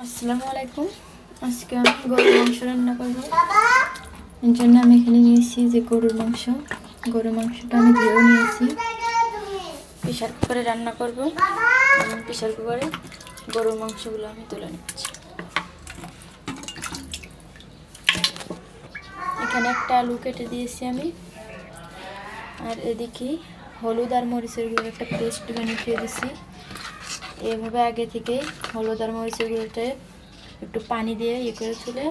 আসসালামু আলাইকুম। আজকে আমি গরুর মাংস রান্না করব। এর জন্য আমি এখানে নিয়েছি যে গরুর মাংসটা আমি ধুয়েও নিয়েছি। প্রেসার কুকারে রান্না করব এবং প্রেসার কুকারে গরুর মাংসগুলো আমি তুলে নিচ্ছি। এখানে একটা আলু কেটে দিয়েছি আমি, আর এদিকে হলুদ আর মরিচের গুঁড়ো একটা পেস্ট বানিয়ে দিয়েছি। এভাবে আগে থেকে হলুদ আর মরিচের গুঁড়োতে একটু পানি দিয়ে করে তুলে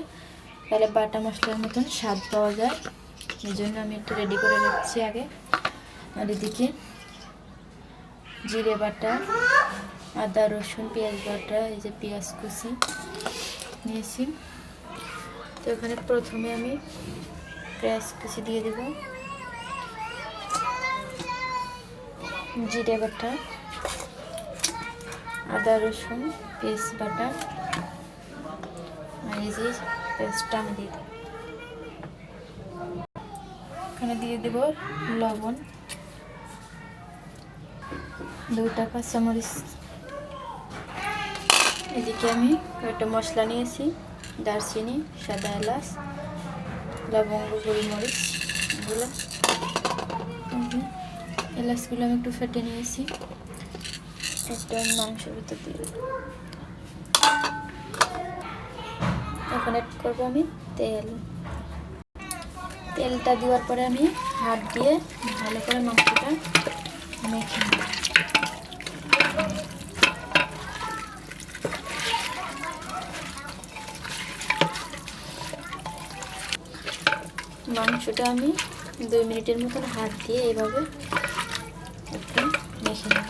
তাহলে বাটা মশলার মতন স্বাদ পাওয়া যায়। এই জন্য আমি একটু রেডি করে রাখছি আগে। আর এদিকে জিরে বাটা, আদা রসুন পেঁয়াজ বাটা, এই যে পেঁয়াজ কুচি নিয়েছি। তো এখানে প্রথমে আমি পেঁয়াজ কুচি দিয়ে দেব, জিরে বাটা, আদা রসুন পেস্ট বাটা, আর এই যে পেস্টটা আমি দিয়ে দেব। এখানে দিয়ে দেব লবণ, 2টা কাঁচামরিচ। এদিকে আমি কয়েকটা মশলা নিয়েছি, দারচিনি, সাদা এলাচ, লবঙ্গ, গোলমরিচ, এগুলো এলাচগুলো আমি একটু ফেটে নিয়েছি। একটা মাংসের ভিতর দিয়ে দেব। এখন অ্যাড করবো আমি তেলটা দেওয়ার পরে আমি হাত দিয়ে ভালো করে মাংসটা মেখে নেব। মাংসটা আমি 2 মিনিটের মতন হাত দিয়ে এইভাবে একটু মেখে নেব।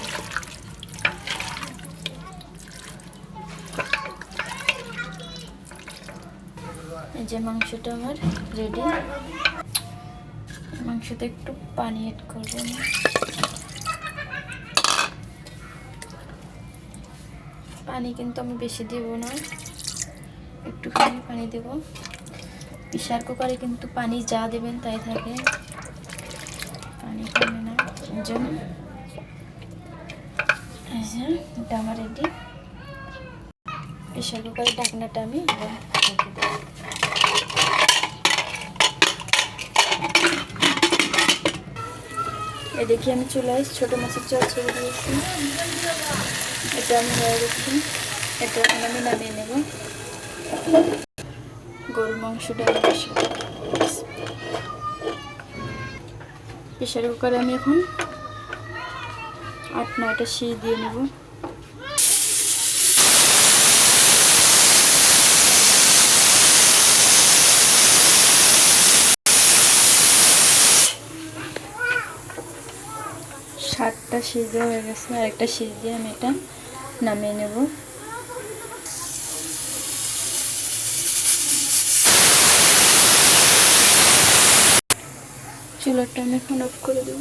এই যে মাংসটা আমার রেডি। মাংসতে একটু পানি অ্যাড করব আমি। পানি কিন্তু আমি বেশি দেব না, একটুখানি পানি দেব। প্রেসার কুকারে কিন্তু পানি যা দেবেন তাই থাকে, পানি কমে না। এই জন্য এটা আমার রেডি। প্রেসার কুকারের ঢাকনাটা আমি রেখে দেব। এদিকে আমি চুলায় ছোটো মাছের চচ্চড়ি দিয়েছি, এটা আমি হয়ে গেছি। এটা এখন আমি নামিয়ে নেব। গরুর মাংসটা প্রেসার কুকারে আমি এখন 8-9টা সিটি দিয়ে নেব। সাতটা সিদ্ধ হয়ে গেছে, আর একটা সিদ্ধ দিয়ে আমি এটা নামিয়ে নেব। চুলাটা আমি এখন অফ করে দেব।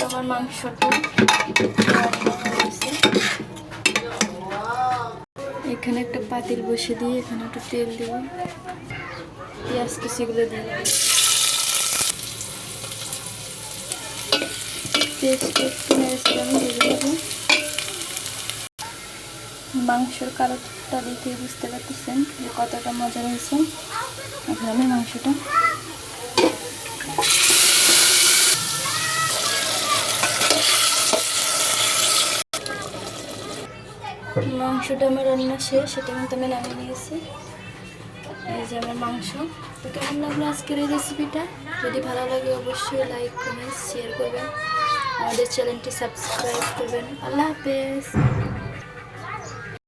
আমার মাংসটা এখানে একটা পাতিল বসে দিয়ে এখানে একটু তেল দেব, পেঁয়াজ কুচিগুলো দিয়ে দেব, পেস্টটা একটু নেড়ে আমি দিয়ে দেবো। মাংসের কালারটা দেখে বুঝতে পারতেছেন যে কতটা মজা হয়েছে। এখন আমি মাংসটা আমার রান্না শেষ, সেটা কিন্তু আমি নামিয়ে নিয়েছি। এই যে আমার মাংস। তো কেমন লাগলো আজকের এই রেসিপিটা? যদি ভালো লাগে অবশ্যই লাইক কমেন্ট শেয়ার করবেন, আমাদের চ্যানেলটি সাবস্ক্রাইব করবেন। আল্লাহ হাফেজ।